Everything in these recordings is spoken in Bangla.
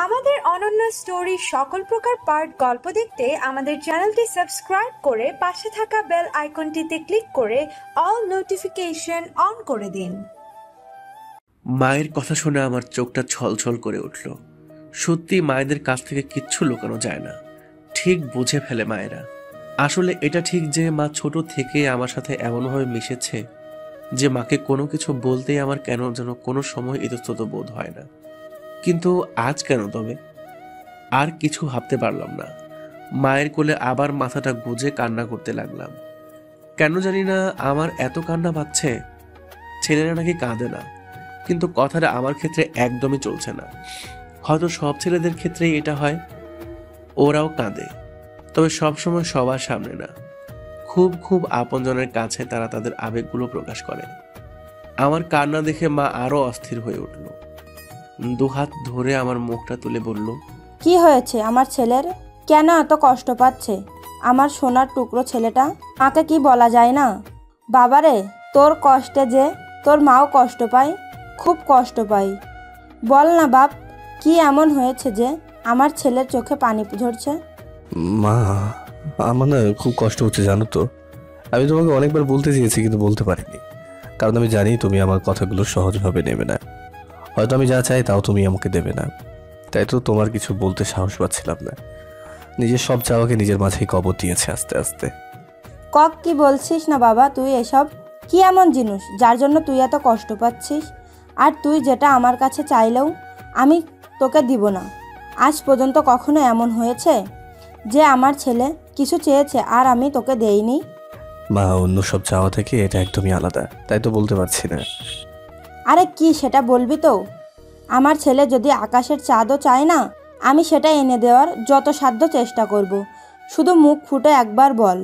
আমাদের অনন্য স্টোরি সকল প্রকার পার্ট গল্প দেখতে আমাদের চ্যানেলটি সাবস্ক্রাইব করে পাশে থাকা বেল আইকনটিতে ক্লিক করে অল নোটিফিকেশন অন করে দিন। মায়ের কথা শুনে আমার চোখটা ছলছল করে উঠল। সত্যি মায়েদের কাছ থেকে কিচ্ছু লুকানো যায় না, ঠিক বুঝে ফেলে মায়েরা। আসলে এটা ঠিক যে মা ছোট থেকে আমার সাথে এমনভাবে মিশেছে যে মাকে কোনো কিছু বলতেই আমার কেন যেন কোনো সময় ইতস্তত বোধ হয় না। কিন্তু আজ কেন তবে? আর কিছু ভাবতে পারলাম না। মায়ের কোলে আবার মাথাটা গুজে কান্না করতে লাগলাম। কেন জানি না আমার এত কান্না পাচ্ছে। ছেলেরা নাকি কাঁদে না, কিন্তু কথাটা আমার ক্ষেত্রে একদমই চলছে না। হয়তো সব ছেলেদের ক্ষেত্রেই এটা হয়, ওরাও কাঁদে, তবে সবসময় সবার সামনে না। খুব খুব আপনজনের কাছে তারা তাদের আবেগগুলো প্রকাশ করে। আমার কান্না দেখে মা আরো অস্থির হয়ে উঠল। দুহাত ধরে আমার মুখটা তুলে বলল, কি হয়েছে আমার ছেলের? কেন এত কষ্ট পাচ্ছে আমার সোনার টুকরো ছেলেটা? মাকে কি বলা যায় না? বাবারে, তোর কষ্টে যে তোর মাও কষ্ট পায়, খুব কষ্ট পায়। বল না বাপ, কি এমন হয়েছে যে আমার ছেলের চোখে পানি ঝরছে? মা, আমার না খুব কষ্ট হচ্ছে জানো তো। আমি তোমাকে অনেকবার বলতে চেয়েছি কিন্তু বলতে পারিনি, কারণ আমি জানি তুমি আমার কথাগুলো সহজভাবে নেবে না। হয়তো আমি যা চাই তাও তুমি আমাকে দেবে না, তাই তো তোমার কিছু বলতে সাহস পাচ্ছিলাম না। নিজের সব চাওয়াকে নিজের মাঝেই কবর দিয়েছে আস্তে আস্তে। কি বলছিস না বাবা তুই এসব? কি এমন জিনিস যার জন্য তুই এত কষ্ট পাচ্ছিস? আর তুই যেটা আমার কাছে চাইলেও আমি তোকে দিব না। আজ পর্যন্ত কখনো এমন হয়েছে যে আমার ছেলে কিছু চেয়েছে আর আমি তোকে দেইনি? মা, অন্য সব চাওয়া থেকে এটা একদমই আলাদা, তাই তো বলতে পারছি না। আরে কি সেটা বলবি তো? আমার ছেলে যদি আকাশের চাঁদও চায় না, আমি সেটা এনে দেওয়ার যত সাধ্য চেষ্টা করব। শুধু মুখ ফুটে একবার বল।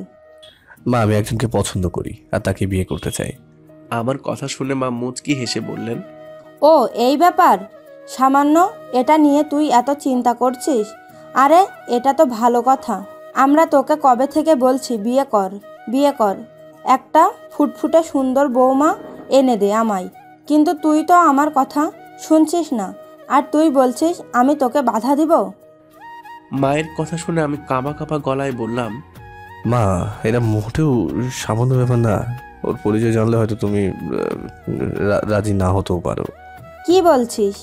মা, আমি একজনকে পছন্দ করি আর তাকে বিয়ে করতে চাই। আমার কথা শুনে মা মুচকি হেসে বললেন, ও এই ব্যাপার? সামান্য এটা নিয়ে তুই এত চিন্তা করছিস? আরে এটা তো ভালো কথা। আমরা তোকে কবে থেকে বলছি বিয়ে কর, বিয়ে কর, একটা ফুটফুটে সুন্দর বৌমা এনে দে আমায়, কিন্তু তুই তো আমার কথা শুনছিস না, আর তুই বলছিস আমি তোকে বাধা দিব? মায়ের কথা শুনে আমি কাঁপা কাঁপা গলায় বললাম, মা, এটা মোটেও সামান্য ব্যাপার না। ওর পরিচয় জানলে হয়তো তুমি রাজি না হতেও পারো। কি বলছিস?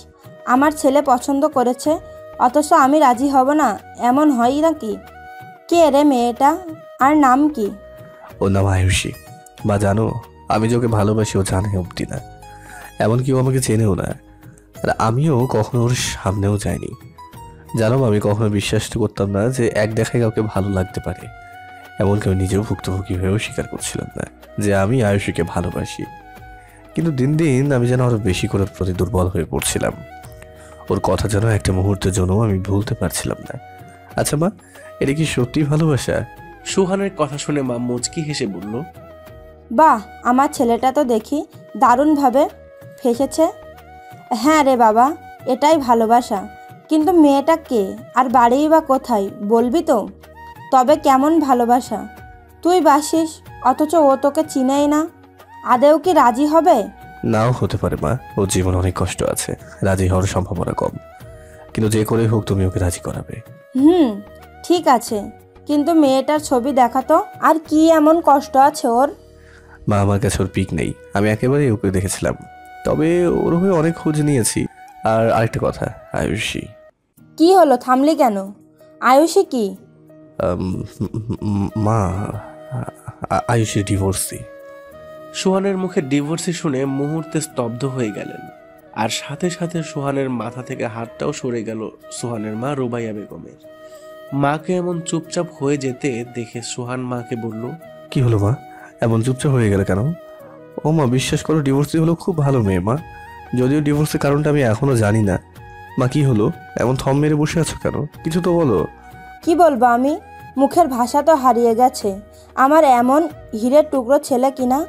আমার ছেলে পছন্দ করেছে অথচ আমি রাজি হব না, এমন হয় নাকি? কে রে মেয়েটা, আর নাম কি? ওর নাম আয়ুষী। মা জানো, আমি যে ওকে ভালোবাসি ও জানে অবধি না, এমনকি ও আমাকে চেনেও না, আর আমিও কখনো ওর সামনেও যাইনি। জানো, আমি কখনো বিশ্বাস করতাম না যে এক দেখায় কাউকে ভালো লাগতে পারে। এমনকি আমি নিজেও ভুক্তভোগী হয়েও স্বীকার করছিলাম না যে আমি আয়ুষীকে ভালোবাসি। কিন্তু দিন দিন আমি যেন আরো বেশি করে প্রতি দুর্বল হয়ে পড়ছিলাম। ওর কথা যেন একটা মুহূর্তের জন্য আমি ভুলতে পারছিলাম না। আচ্ছা মা, এটা কি সত্যি ভালোবাসা? সুহানের কথা শুনে মা মুচকি হেসে বলল, বাহ, আমার ছেলেটা তো দেখি দারুণভাবে ফেসেছে। হ্যাঁ রে বাবা, এটাই ভালোবাসা। কিন্তু মেয়েটা কে আর বাড়িই বা কোথায় বলবি তো? তবে কেমন ভালোবাসা তুই বাসিস অথচ ও তোকে চিনেই না? আদেও কি রাজি হবে? নাও হতে পারে মা, ওর জীবন অনেক কষ্ট আছে, রাজি হওয়ার সম্ভাবনা কম। কিন্তু যে করে হোক তুমি ওকে রাজি করাবে। ঠিক আছে, কিন্তু মেয়েটার ছবি দেখাতো, আর কি এমন কষ্ট আছে ওর? মা, আমার কাছে ওর পিক নেই, আমি একেবারেই ওকে দেখেছিলাম, তবে ওর হয়ে অনেক খোঁজ নিয়েছি। আর আরেকটা কথা, আয়ুষী। কি হলো, থামলি কেন? আয়ুষী কি? মা, আয়ুষী ডিভোর্সি। সোহানের মুখে ডিভোর্সি শুনে মুহূর্তে স্তব্ধ হয়ে গেলেন, আর সাথে সাথে সোহানের মাথা থেকে হাতটাও সরে গেল সোহানের মা রুবাইয়া বেগমের। মাকে এমন চুপচাপ হয়ে যেতে দেখে সোহান মাকে বলল, কি হলো মা, এমন চুপচাপ হয়ে গেল কেন? ও মা, বিশ্বাস করো ডিভোর্সি হলো খুব ভালো মেয়ে মা, যদিও ডিভোর্সের কারণটা আমি এখনো জানি না। মা, কি হলো, এমন থম মেরে বসে আছো কেন? কিছু তো বলো। কি বলবো আমি? মুখের ভাষা তো হারিয়ে গেছে। আমার এমন হীরের টুকরো ছেলে কিনা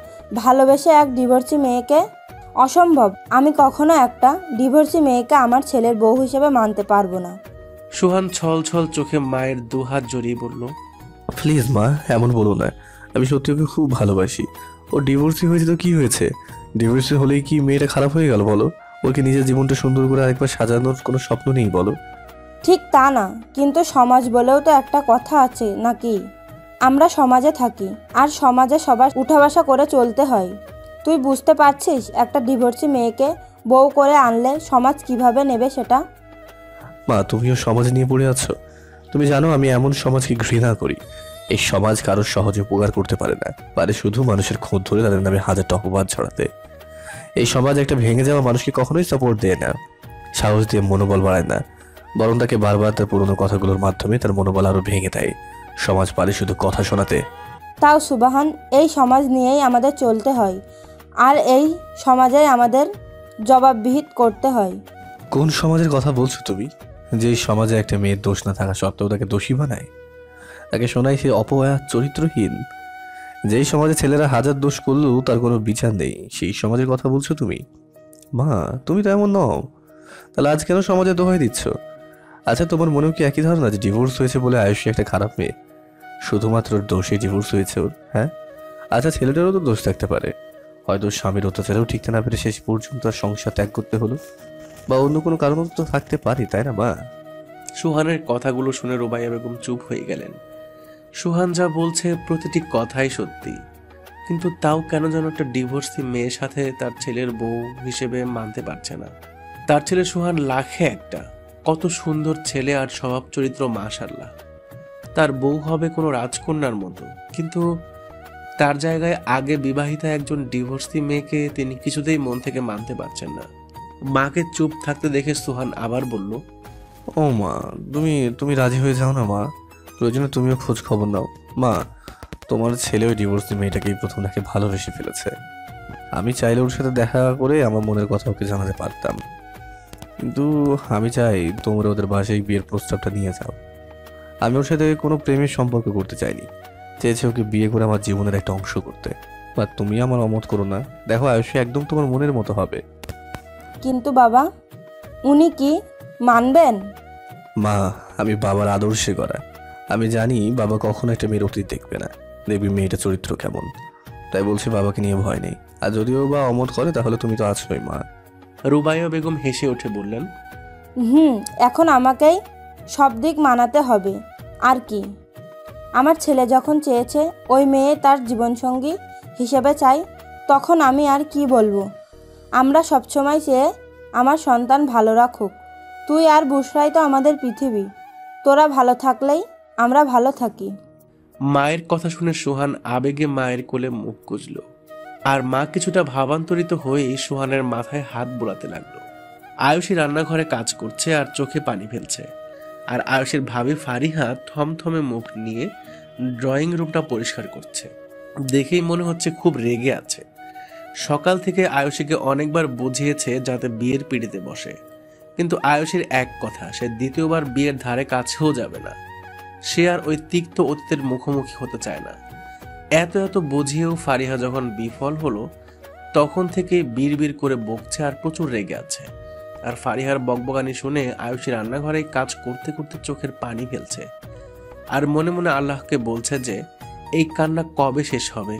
ভালোবেসে এক ডিভোর্সি মেয়েকে? অসম্ভব। আমি কখনো একটা ডিভোর্সি মেয়েকে আমার ছেলের বউ হিসেবে মানতে পারবো না। সোহান ছল ছল চোখে মায়ের দুহাত জড়িয়ে বলল, প্লিজ মা, এমন বলো না। আমি সত্যি ওকে খুব ভালোবাসি। ও ডিভোর্সি হয়েছে তো কি হয়েছে, ডিভোর্সি হলেই কি মেয়েটা খারাপ হয়ে গেল বলো? ওকে নিজের জীবনটা সুন্দর করে আরেকবার সাজানোর কোনো স্বপ্ন নেই বলো? ঠিক তা না, কিন্তু সমাজ বলেও তো একটা কথা আছে নাকি? আমরা সমাজে থাকি, আর সমাজে সবার উঠা বসা করে চলতে হয়। তুই বুঝতে পারছিস একটা ডিভোর্সি মেয়েকে বউ করে আনলে সমাজ কিভাবে নেবে সেটা? মা, তুমিও সমাজ নিয়ে পড়ে আছো। তুমি জানো আমি এমন সমাজকে ঘৃণা করি। এই সমাজ কারোর সহজে উপকার করতে পারে না, পারে শুধু মানুষের খোঁজ ধরে তাদের নামে হাজারটা অপবাদ ছড়াতে। এই সমাজ একটা ভেঙে যাওয়া মানুষকে কখনোই সাপোর্ট দেয় না, সাহস দিয়ে মনোবল বাড়ায় না, বরং তাকে বারবার তার পুরোনো কথাগুলোর মাধ্যমে তার মনোবল আরো ভেঙে দেয়। সমাজ পারে শুধু কথা শোনাতে। তাও সুবাহান, এই সমাজ নিয়েই আমাদের চলতে হয়, আর এই সমাজেই আমাদের জবাবদিহি করতে হয়। কোন সমাজের কথা বলছো তুমি? যে সমাজে একটা মেয়ের দোষ না থাকা সত্ত্বেও তাকে দোষী বানায়, তাকে শোনায় সে অপয়া চরিত্রহীন। যেই সমাজে ছেলেরা হাজার দোষ করলেও তার কোনো বিচার নেই, সেই সমাজের কথা বলছো তুমি? মা, তুমি তো এমন নও, তাহলে আজ কেন সমাজে দোহাই দিচ্ছ? আচ্ছা, তোমার মনেও কি একই ধারণা যে ডিভোর্স হয়েছে বলে আয়ুষী একটা খারাপ মেয়ে? শুধুমাত্র ওর দোষে ডিভোর্স হয়েছে ওর? হ্যাঁ, আচ্ছা, ছেলেটারও তো দোষ থাকতে পারে। হয়তো স্বামীর অত্যাচারেও ঠিকতে না পেরে শেষ পর্যন্ত আর সংসার ত্যাগ করতে হলো, বা অন্য কোনো কারণও তো থাকতে পারে, তাই না মা? সুহানের কথাগুলো শুনে রুবাইয়া বেগম চুপ হয়ে গেলেন। সুহান যা বলছে প্রতিটি কথাই সত্যি, কিন্তু তাও কেন যেন একটা ডিভোর্সি মেয়ের সাথে তার ছেলের বউ হিসেবে মানতে পারছে না। তার ছেলে সুহান লাখে একটা, কত সুন্দর ছেলে আর স্বভাব চরিত্র, মাশাআল্লাহ। তার বউ হবে কোনো রাজকন্যার মতো, কিন্তু তার জায়গায় আগে বিবাহিতা একজন ডিভোর্সি মেয়েকে তিনি কিছুতেই মন থেকে মানতে পারছেন না। মাকে চুপ থাকতে দেখে সুহান আবার বলল, ও মা, তুমি তুমি রাজি হয়ে যাও না মা, প্রয়োজনে তুমিও খোঁজ খবর নাও। মা, তোমার ছেলে ওই ডিভোর্সি মেয়েটাকেই প্রথম দেখে ভালোবেসে ফেলেছে। আমি চাইলে ওর সাথে দেখা করে আমার মনের কথা ওকে জানাতে পারতাম, কিন্তু আমি চাই তোমরা ওদের বাসায় বিয়ের প্রস্তাবটা নিয়ে যাও। আমি ওর সাথে কোনো প্রেমের সম্পর্ক করতে চাইনি, চেয়েছি ওকে বিয়ে করে আমার জীবনের একটা অংশ করতে। বা তুমি আমার অমত করো না, দেখো আয়ুষী একদম তোমার মনের মতো হবে। কিন্তু বাবা, উনি কি মানবেন? মা, আমি বাবার আদর্শে গড়া। আমি জানি বাবা কখনো একটা মেয়ের অতীত দেখবে না, দেখবি মেয়েটা চরিত্র কেমন। তাই বলছি বাবাকে নিয়ে ভয় নেই, আর যদিও বা অমত করে তাহলে তুমি তো আছোই মা। রুবাইয়া বেগম হেসে উঠে বললেন, এখন আমাকেই সব দিক মানাতে হবে আর কি। আমার ছেলে যখন চেয়েছে ওই মেয়ে তার জীবনসঙ্গী হিসেবে চাই, তখন আমি আর কি বলবো? আমরা সবসময় চেয়ে আমার সন্তান ভালো রাখুক। তুই আর বুসরাই তো আমাদের পৃথিবী, তোরা ভালো থাকলেই আমরা ভালো থাকি। মায়ের কথা শুনে সুহান আবেগে মায়ের কোলে মুখ গুজল, আর মা কিছুটা ভাবান্তরিত হয়েই সুহানের মাথায় হাত বোলাতে লাগলো। আয়ুষী রান্নাঘরে কাজ করছে আর চোখে পানি ফেলছে, আর আয়ুষীর ভাবি ফারিহা থমথমে মুখ নিয়ে ড্রয়িং রুমটা পরিষ্কার করছে। দেখেই মনে হচ্ছে খুব রেগে আছে। সকাল থেকে আয়ুষীকে অনেকবার বুঝিয়েছে যাতে বিয়ের পিড়িতে বসে, কিন্তু আয়ুষীর এক কথা, সে দ্বিতীয়বার বিয়ের ধারে কাছেও যাবে না। সে আর ওই তিক্ত অতীতের মুখোমুখি হতে চায় না। এত এত বুঝিয়েও ফারিহা যখন বিফল হলো, তখন থেকে বিড়বিড় করে বকছে আর প্রচুর রেগে আছে। আর ফারিহার বকবকানি শুনে আয়ুষী রান্নাঘরে কাজ করতে করতে চোখের পানি ফেলছে, আর মনে মনে আল্লাহকে বলছে যে এই কান্না কবে শেষ হবে,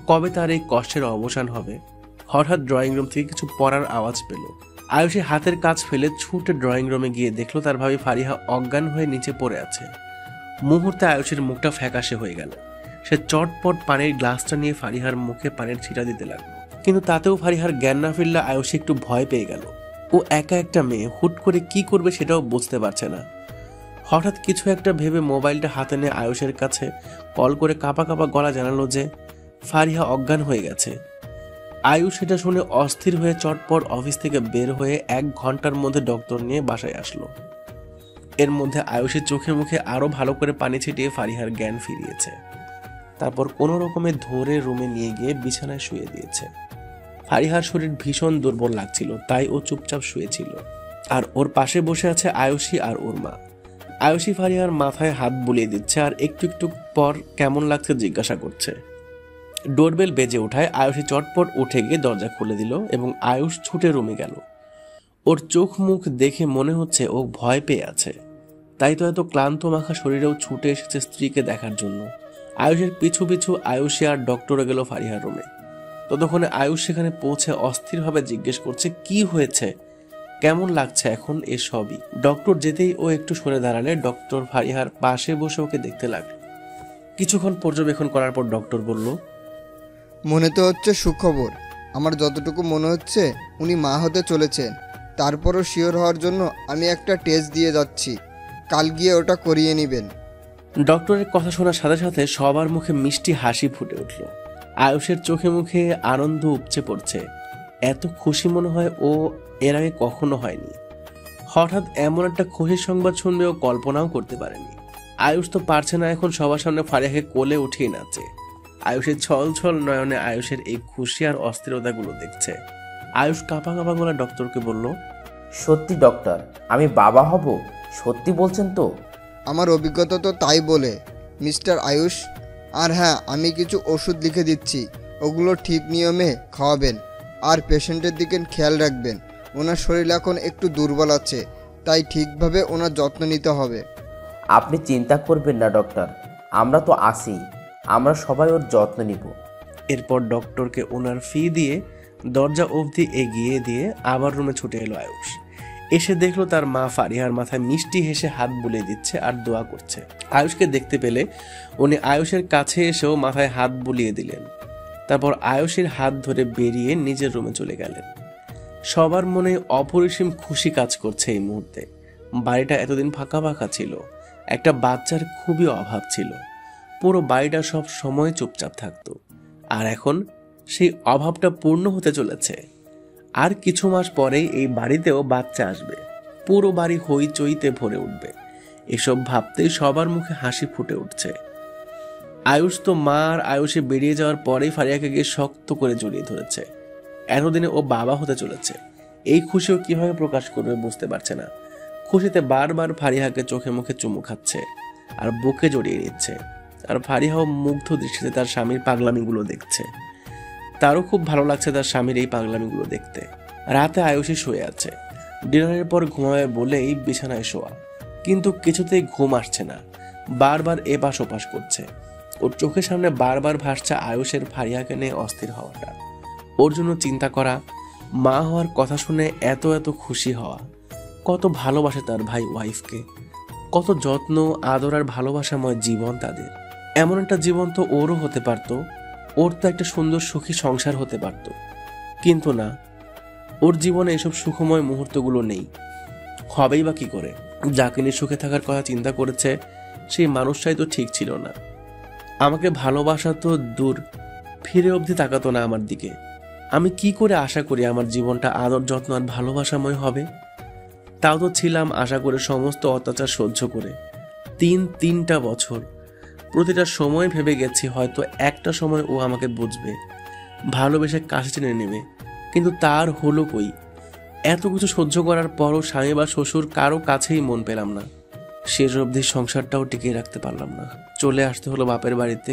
কবে তার এই কষ্টের অবসান হবে। হঠাৎ ড্রয়িং রুম থেকে কিছু পড়ার আওয়াজ পেল। আয়ুষী হাতের কাজ ফেলে ছুটে ড্রয়িং রুমে গিয়ে দেখলো তার ভাবি ফারিহা অজ্ঞান হয়ে নিচে পড়ে আছে। মুহূর্তে আয়ুষীর মুখটা ফ্যাকাশে হয়ে গেল। সে চটপট পানির গ্লাসটা নিয়ে ফারিহার মুখে পানির ছিটা দিতে লাগলো, কিন্তু তাতেও ফারিহার জ্ঞান না ফিরলে আয়ুষী একটু ভয় পেয়ে গেল। ও একা একটা মেয়ে, হুট করে কি করবে সেটাও বুঝতে পারছে না। হঠাৎ কিছু একটা ভেবে মোবাইলটা হাতে নিয়ে আয়ুষের কাছে কল করে কাঁপা কাঁপা গলা জানালো যে ফারিহা অজ্ঞান হয়ে গেছে। আয়ুষ সেটা শুনে অস্থির হয়ে চটপট অফিস থেকে বের হয়ে 1 ঘন্টার মধ্যে ডক্টর নিয়ে বাসায় আসলো। এর মধ্যে আয়ুষের চোখে মুখে আরো ভালো করে পানি ছিটিয়ে ফারিহার জ্ঞান ফিরিয়েছে। তারপর কোনো রকমে ধরে রুমে নিয়ে গিয়ে বিছানায় শুয়ে দিয়েছে। ফারিহার শরীর ভীষণ দুর্বল লাগছিল, তাই ও চুপচাপ শুয়েছিল। আর ওর পাশে বসে আছে আয়ুষী আর ওর মা। আয়ুষী ফারিহার মাথায় হাত বুলিয়ে দিচ্ছে আর একটু একটু পর কেমন লাগছে জিজ্ঞাসা করছে। ডোরবেল বেজে ওঠায় আয়ুষী চটপট উঠে গিয়ে দরজা খুলে দিল এবং আয়ুষ ছুটে রুমে গেল। ওর চোখ মুখ দেখে মনে হচ্ছে ও ভয় পেয়ে আছে, তাই তো এত ক্লান্ত মাখা শরীরেও ছুটে এসেছে স্ত্রীকে দেখার জন্য। আয়ুষের পিছু পিছু আয়ুষী আর ডক্টরে গেল ফারিহার রুমে। ততক্ষণে আয়ুষ সেখানে পৌঁছে অস্থিরভাবে জিজ্ঞেস করছে কি হয়েছে, কেমন লাগছে এখন এসবই। ডক্টর যেতেই ও একটু সরে দাঁড়ালে ডক্টর ফারিহার পাশে বসে ওকে দেখতে লাগলো। কিছুক্ষণ পর্যবেক্ষণ করার পর ডক্টর বলল, মনে তো হচ্ছে সুখবর। আমার যতটুকু মনে হচ্ছে উনি মা হতে চলেছেন। তারপরও শিওর হওয়ার জন্য আমি একটা টেস্ট দিয়ে যাচ্ছি, কাল গিয়ে ওটা করিয়ে নেবেন। ডক্টরের কথা শোনার সাথে সাথে সবার মুখে মিষ্টি হাসি ফুটে উঠল। আয়ুষের চোখে মুখে আনন্দ উপচে পড়ছে। এত খুশি মনে হয় ও এর আগে কখনো হয়নি। হঠাৎ এমন একটা খুশির সংবাদ শুনবে ও কল্পনাও করতে পারেনি। আয়ুষ তো পারছে না এখন সবার সামনে ফারিয়াকে কোলে উঠিয়ে নাচে। আয়ুষের ছল ছল নয়নে আয়ুষের এই খুশি আর অস্থিরতাগুলো দেখছে। আয়ুষ কাঁপা কাঁপা গলা ডক্টরকে বলল, সত্যি ডক্টর, আমি বাবা হব? সত্যি বলছেন তো? আমার অভিজ্ঞতা তো তাই বলে মিস্টার আয়ুষ। আর হ্যাঁ, আমি কিছু ওষুধ লিখে দিচ্ছি, ওগুলো ঠিক নিয়মে খাওয়াবেন আর পেশেন্টের দিকে খেয়াল রাখবেন। ওনার শরীর এখন একটু দুর্বল আছে, তাই ঠিকভাবে ওনার যত্ন নিতে হবে। আপনি চিন্তা করবেন না ডক্টর, আমরা তো আছি, আমরা সবাই ওর যত্ন নিব। এরপর ডক্টরকে ওনার ফি দিয়ে দরজা অবধি এগিয়ে দিয়ে আবার রুমে ছুটে এলো আয়ুষ। এসে দেখলো তার মা ফারিহার মাথায় মিষ্টি হেসে হাত বুলিয়ে দিচ্ছে আর দোয়া করছে। আয়ুষকে দেখতে পেলে উনি আয়ুষের কাছে এসেও মাথায় হাত বুলিয়ে দিলেন। তারপর আয়ুষের হাত ধরে বেরিয়ে নিজের রুমে চলে গেলেন। সবার মনে অপরিসীম খুশি কাজ করছে এই মুহূর্তে। বাড়িটা এতদিন ফাঁকা ফাঁকা ছিল, একটা বাচ্চার খুবই অভাব ছিল। পুরো বাড়িটা সব সময় চুপচাপ থাকতো, আর এখন সেই অভাবটা পূর্ণ হতে চলেছে। আর কিছু মাস পরেই এই বাড়িতেও বাচ্চা আসবে, পুরো বাড়ি হইচইতে ভরে উঠবে। এসব ভাবতেই সবার মুখে হাসি ফুটে উঠছে। আয়ুষ তো মা আর আয়ুষে বেরিয়ে যাওয়ার পরেই ফারিয়াকে গিয়ে শক্ত করে জড়িয়ে ধরেছে। এতদিনে ও বাবা হতে চলেছে, এই খুশিও কিভাবে প্রকাশ করবে বুঝতে পারছে না। খুশিতে বারবার ফারিহাকে চোখে মুখে চুমু খাচ্ছে আর বুকে জড়িয়ে নিচ্ছে। আর ফারিহাও মুগ্ধ দৃষ্টিতে তার স্বামীর পাগলামিগুলো দেখছে। তারও খুব ভালো লাগছে তার স্বামীর এই পাগলামিগুলো দেখতে। রাতে আয়ুষী শুয়ে আছে, ডিনারের পর ঘুমাবে বলেই বিছানায় শোয়া, কিন্তু কিছুতেই ঘুম আসছে না। বারবার এপাশ ওপাশ করছে। ওর চোখের সামনে বারবার ভাসছে আয়ুষের ফারিয়াকে নিয়ে অস্থির হওয়াটা, ওর জন্য চিন্তা করা, মা হওয়ার কথা শুনে এত এত খুশি হওয়া। কত ভালোবাসে তার ভাই ওয়াইফকে, কত যত্ন আদর আর ভালোবাসাময় জীবন তাদের। এমন একটা জীবন তো ওরও হতে পারতো, ওর তো একটা সুন্দর সুখী সংসার হতে পারত। কিন্তু না, ওর জীবনে এসব সুখময় মুহূর্তগুলো নেই। হবেই বা কি করে? যাকে নিয়ে সুখে থাকার কথা চিন্তা করেছে সেই মানুষটাই তো ঠিক ছিল না। আমাকে ভালোবাসা তো দূর, ফিরে অবধি তাকাতো না আমার দিকে। আমি কি করে আশা করি আমার জীবনটা আদর যত্ন আর ভালোবাসাময় হবে? তাও তো ছিলাম আশা করে সমস্ত অত্যাচার সহ্য করে। তিনটা বছর, প্রতিটা সময় ভেবে গেছি হয়তো একটা সময় ও আমাকে বুঝবে, ভালোবেসে কাছে টেনে নেবে, কিন্তু তার হলো কই? এত কিছু সহ্য করার পরও স্বামী বা শ্বশুর কারো কাছেই মন পেলাম না। শেষ অবধি সংসারটাও টিকিয়ে রাখতে পারলাম না, চলে আসতে হলো বাপের বাড়িতে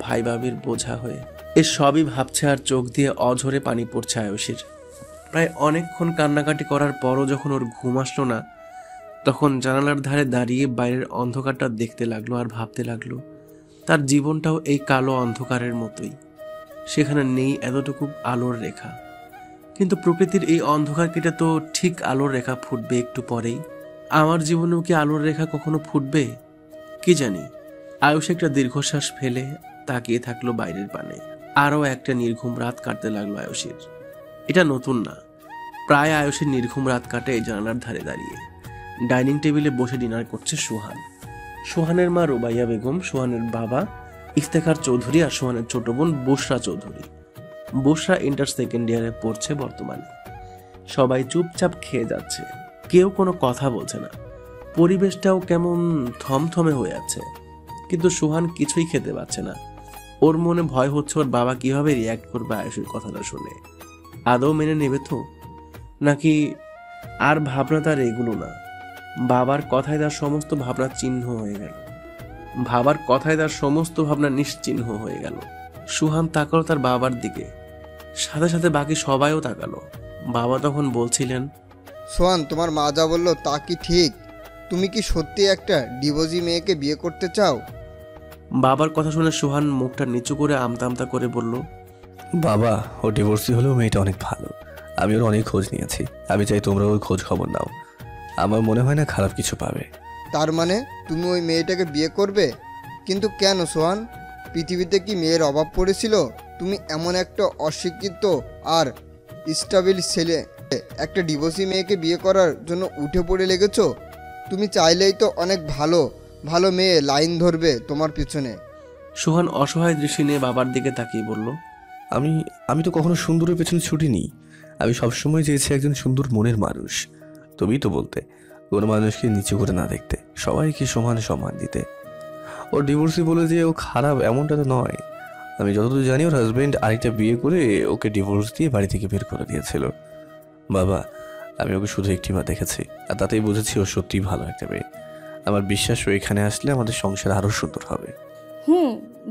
ভাই ভাবির বোঝা হয়ে। এ সবই ভাবছে আর চোখ দিয়ে অঝরে পানি পড়ছে আয়ুষীর। প্রায় অনেকক্ষণ কান্নাকাটি করার পরও যখন ওর ঘুম আসলো না, তখন জানালার ধারে দাঁড়িয়ে বাইরের অন্ধকারটা দেখতে লাগলো আর ভাবতে লাগলো তার জীবনটাও এই কালো অন্ধকারের মতোই, সেখানে নেই এতটুকু আলোর রেখা। কিন্তু প্রকৃতির এই অন্ধকার কেটে তো ঠিক আলোর রেখা ফুটবে একটু পরেই। আমার জীবনেও কি আলোর রেখা কখনো ফুটবে কি জানি। আয়ুষ একটা দীর্ঘশ্বাস ফেলে তাকিয়ে থাকলো বাইরের পানে। আরও একটা নির্ঘুম রাত কাটতে লাগলো আয়ুষের। এটা নতুন না, প্রায় আয়ুষের নির্ঘুম রাত কাটে এই জানালার ধারে দাঁড়িয়ে। ডাইনিং টেবিলে বসে ডিনার করছে সোহান, সোহানের মা রুবাইয়া বেগম, সোহানের বাবা ইফতেখার চৌধুরী আর সোহানের ছোট বোন বুশরা চৌধুরী। বুশরা ইন্টার সেকেন্ড ইয়ারে পড়ছে বর্তমানে। সবাই চুপচাপ খেয়ে যাচ্ছে, কেউ কোনো কথা বলছে না। পরিবেশটাও কেমন থমথমে হয়ে আছে, কিন্তু সোহান কিছুই খেতে পারছে না। ওর মনে ভয় হচ্ছে ওর বাবা কিভাবে রিয়াক্ট করবে আয়ুষের কথাটা শুনে। আদৌ মেনে নেবে তো, নাকি আর ভাবনা তার এগুলো না। বাবার কথায় তার সমস্ত ভাবনা চিহ্ন হয়ে গেল, ভাবার কথায় তার সমস্ত ভাবনা নিশ্চিহ্ন হয়ে গেল। সুহান তাকালো তার বাবার দিকে, সাথে সাথে বাকি সবাইও তাকালো। বাবা তখন বলছিলেন, সোহান, তোমার মা যা বললো তা কি ঠিক? তুমি কি সত্যি একটা ডিভোর্সি মেয়েকে বিয়ে করতে চাও? বাবার কথা শুনে সোহান মুখটা নিচু করে আমতা আমতা করে বলল, বাবা, ও ডিভোর্সি হলেও মেয়েটা অনেক ভালো। আমি ওর অনেক খোঁজ নিয়েছি। আমি চাই তোমরা ওর খোঁজ খবর নাও। আমার মনে হয় না খারাপ কিছু পাবে। তার মানে তুমি ওই মেয়েটাকে বিয়ে করবে? কিন্তু কেন সোহান? পৃথিবীতে কি মেয়ের অভাব পড়েছিল? তুমি এমন একটা অশিক্ষিত আর স্টেবল ছেলে একটা ডিভোর্সি মেয়েকে বিয়ে করার জন্য উঠে পড়ে লেগেছো? তুমি চাইলেই তো অনেক ভালো ভালো মেয়ে লাইন ধরবে তোমার পিছনে। সোহান অসহায় দৃষ্টি নিয়ে বাবার দিকে তাকিয়ে বলল, আমি তো কখনো সুন্দরের পেছনে ছুটিনি। আমি সবসময় চেয়েছি একজন সুন্দর মনের মানুষ। তুমিই তো বলতে কোনো মানুষকে নিচু করে না দেখতে, সবাইকে সমানে সম্মান দিতে। ও ডিভোর্সি বলে যে ও খারাপ এমনটা তো নয়। আমি যতদূর জানি ওর হাজবেন্ড আরেকটা বিয়ে করে ওকে ডিভোর্স দিয়ে বাড়ি থেকে বের করে দিয়েছিল। বাবা, আমি ওকে শুধু একটিবার দেখেছি, আর তাতেই বুঝেছি ও সত্যিই ভালো একটা মেয়ে। আমার বিশ্বাস ও এখানে আসলে আমাদের সংসার আরও সুন্দর হবে।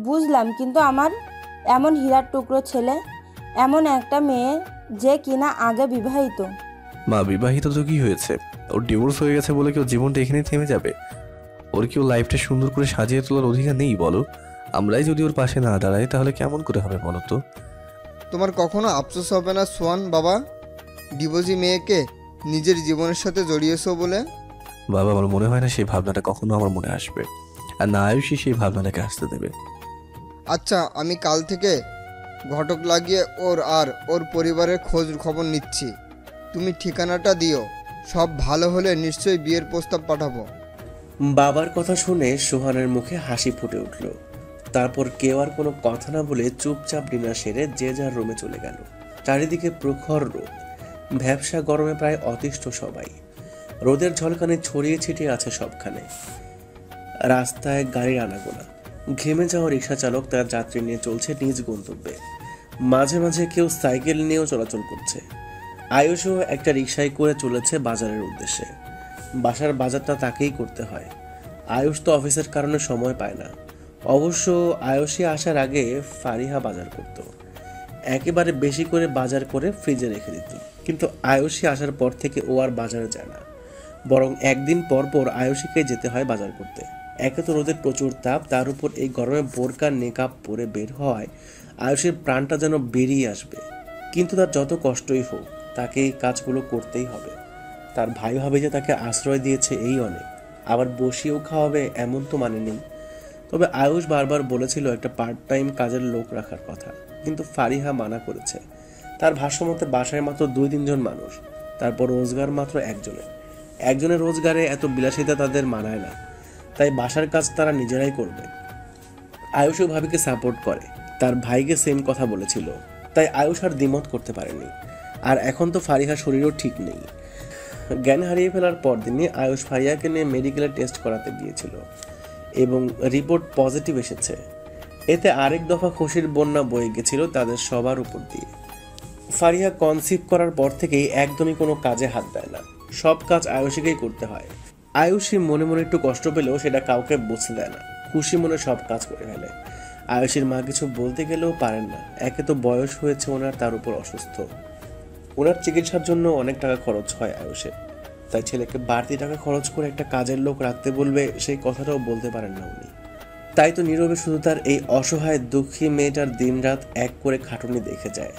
বুঝলাম, কিন্তু আমার এমন হীরার টুকরো ছেলে, এমন একটা মেয়ে যে কিনা আগে বিবাহিত। মা, বিবাহিত তো কি হয়েছে? ওর ডিভোর্স হয়ে গেছে বলে কি ওর জীবনটা এখানেই থেমে যাবে? ওর কি ওর লাইফটা সুন্দর করে সাজিয়ে তোলার অধিকার নেই বলো? আমরাই যদি ওর পাশে না দাঁড়াই তাহলে কেমন করে হবে বলো তো? তোমার কখনো আফসোস হবে না সোহান বাবা, ডিভোর্সি মেয়েকে নিজের জীবনের সাথে জড়িয়েছো বলে? বাবা, আমার মনে হয় না সেই ভাবনাটা কখনো আমার মনে আসবে, আর না আয়ুষই সেই ভাবনাটাকে আসতে দেবে। আচ্ছা, আমি কাল থেকে ঘটক লাগিয়ে ওর পরিবারের খোঁজ খবর নিচ্ছি। তুমি ঠিকানাটা দিও। সব ভালো হলে নিশ্চয়ই বিয়ের প্রস্তাব পাঠাবো। বাবার কথা শুনে সোহানের মুখে হাসি ফুটে উঠল। তারপর কেউ আর কোনো কথা না বলে চুপচাপ ডিনার সেরে যে যার রুমে চলে গেল। চারিদিকে প্রখর রোদ, ভ্যাপসা গরমে প্রায় অতিষ্ঠ সবাই। রোদের ঝলকানি ছড়িয়ে ছিটিয়ে আছে সবখানে। রাস্তায় গাড়ির আনাগোনা, ঘেমে যাওয়া রিক্সা চালক তার যাত্রী নিয়ে চলছে নিজ গন্তব্যে। মাঝে মাঝে কেউ সাইকেল নিয়েও চলাচল করছে। আয়ুষও একটা রিক্সায় করে চলেছে বাজারের উদ্দেশ্যে। বাসার বাজারটা তাকেই করতে হয়। আয়ুষ তো অফিসের কারণে সময় পায় না। অবশ্য আয়ুষী আসার আগে ফারিহা বাজার করত, একেবারে বেশি করে বাজার করে ফ্রিজে রেখে দিত। কিন্তু আয়ুষী আসার পর থেকে ও আর বাজারে যায় না, বরং একদিন পর পর আয়ুষীকে যেতে হয় বাজার করতে। একে তো রোদের প্রচুর তাপ, তার উপর এই গরমে বোরকা নেকাব পরে বের হওয়ায় আয়ুষীর প্রাণটা যেন বেরিয়ে আসবে। কিন্তু তার যত কষ্টই হোক, তাকে এই কাজগুলো করতেই হবে। তার ভাই ভাবে যে তাকে আশ্রয় দিয়েছে এই অনেক, আবার বসিয়েও খাওয়াবে এমন তো মানে নেই। তবে আয়ুষ বারবার বলেছিল একটা পার্ট টাইম কাজের লোক রাখার কথা, কিন্তু ফারিহা মানা করেছে। তার ভাষ্যমতে বাসায় মাত্র 2-3 জন মানুষ, তারপর রোজগার মাত্র একজনের রোজগারে এত বিলাসিতা তাদের মানায় না, তাই বাসার কাজ তারা নিজেরাই করবে। আয়ুষও ভাবিকে সাপোর্ট করে, তার ভাইকে সেম কথা বলেছিল, তাই আয়ুষ আর দ্বিমত করতে পারেনি। আর এখন তো ফারিহার শরীরও ঠিক নেই। জ্ঞান হারিয়ে ফেলার পরদিনই আয়ুষ ফারিয়াকে নিয়ে মেডিকেলে টেস্ট করাতে গিয়েছিল এবং রিপোর্ট পজিটিভ এসেছে। এতে আরেক দফা খুশির বন্যা বয়ে গেছিল তাদের সবার উপর দিয়ে। ফারিয়া কনসিভ করার পর থেকেই একদমই কোনো কাজে হাত দেয় না, সব কাজ আয়ুষীকেই করতে হয়। আয়ুষী মনে মনে একটু কষ্ট পেলেও সেটা কাউকে বুঝতে দেয় না, খুশি মনে সব কাজ করে ফেলে। আয়ুষীর মা কিছু বলতে গেলেও পারেন না, একে তো বয়স হয়েছে ওনার, তার উপর অসুস্থ। ওনার চিকিৎসার জন্য অনেক টাকা খরচ হয় আয়ুষের, তাই ছেলেকে বাড়তি টাকা খরচ করে একটা কাজের লোক রাখতে বলবে সেই কথাটাও বলতে পারেন না উনি। তাই তো নীরবে শুধু তার এই অসহায় দুঃখী মেয়েটার দিনরাত এক করে খাটুনি দেখে যায়,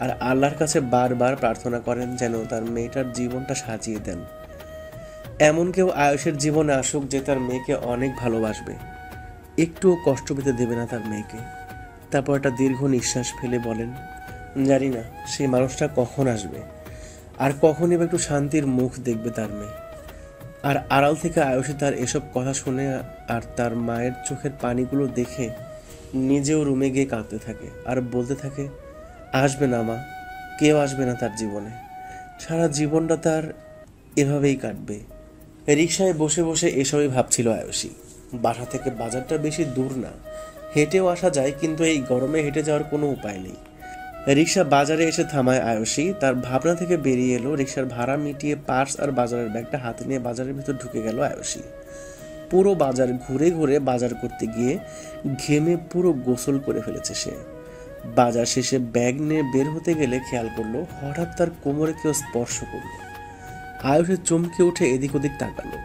আর আল্লাহর কাছে বারবার প্রার্থনা করেন যেন তার মেয়েটার জীবনটা সাজিয়ে দেন। এমন কেউ আয়ুষের জীবনে আসুক যে তার মেয়েকে অনেক ভালোবাসবে, একটুও কষ্ট পেতে দেবে না তার মেয়েকে। তারপর একটা দীর্ঘ নিঃশ্বাস ফেলে বলেন, জানি না সেই মানুষটা কখন আসবে, আর কখনই বা একটু শান্তির মুখ দেখবে তার মেয়ে। আর আড়াল থেকে আয়ুষী তার এসব কথা শুনে আর তার মায়ের চোখের পানিগুলো দেখে নিজেও রুমে গিয়ে কাঁদতে থাকে আর বলতে থাকে, আসবে না মা, কেউ আসবে না তার জীবনে, সারা জীবনটা তার এভাবেই কাটবে। রিকশায় বসে বসে এসবই ভাবছিল আয়ুষী। বাসা থেকে বাজারটা বেশি দূর না, হেঁটেও আসা যায়, কিন্তু এই গরমে হেঁটে যাওয়ার কোনো উপায় নেই। রিকশা বাজারে এসে থামায় আয়ুষী। তার ভাবনা থেকে বেরিয়ে এলো, রিকশার ভাড়া মিটিয়ে পার্স আর বাজারের ব্যাগটা হাতে নিয়ে বাজারের ভিতর ঢুকে গেল আয়ুষী। পুরো বাজার ঘুরে ঘুরে বাজার করতে গিয়ে ঘেমে পুরো গোসল করে ফেলেছে সে। বাজার শেষে ব্যাগ নিয়ে বের হতে গেলে খেয়াল করলো হঠাৎ তার কোমরে কেউ স্পর্শ করলো। আয়ুষের চমকে উঠে এদিক ওদিক তাকালো,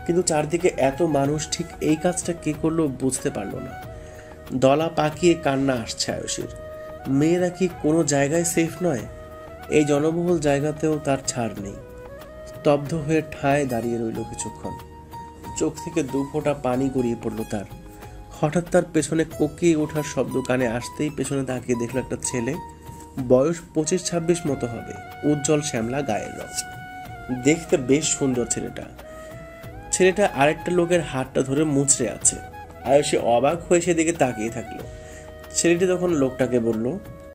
কিন্তু চারদিকে এত মানুষ, ঠিক এই কাজটা কে করলো বুঝতে পারলো না। দলা পাকিয়ে কান্না আসছে আয়ুষীর। মেয়েরা কি কোনো জায়গায় সেফ নয়? এই জনবহুল জায়গাতেও তার ছাড় নেই। স্তব্ধ হয়ে ঠায় দাঁড়িয়ে রইল কিছুক্ষণ। চোখ থেকে দু ফোঁটা পানি গড়িয়ে পড়ল তার। হঠাৎ তার পেছনে কোকিয়ে ওঠার শব্দ কানে আসতেই পেছনে তাকিয়ে দেখলো একটা ছেলে, বয়স 25-26 মতো হবে, উজ্জ্বল শ্যামলা গায়ের রং। দেখতে বেশ সুন্দর ছেলেটা আরেকটা লোকের হাতটা ধরে মুচড়ে আছে। আয়ুষী অবাক হয়ে সেদিকে তাকিয়ে থাকলো। ছেলেটি তখন লোকটাকে বলল,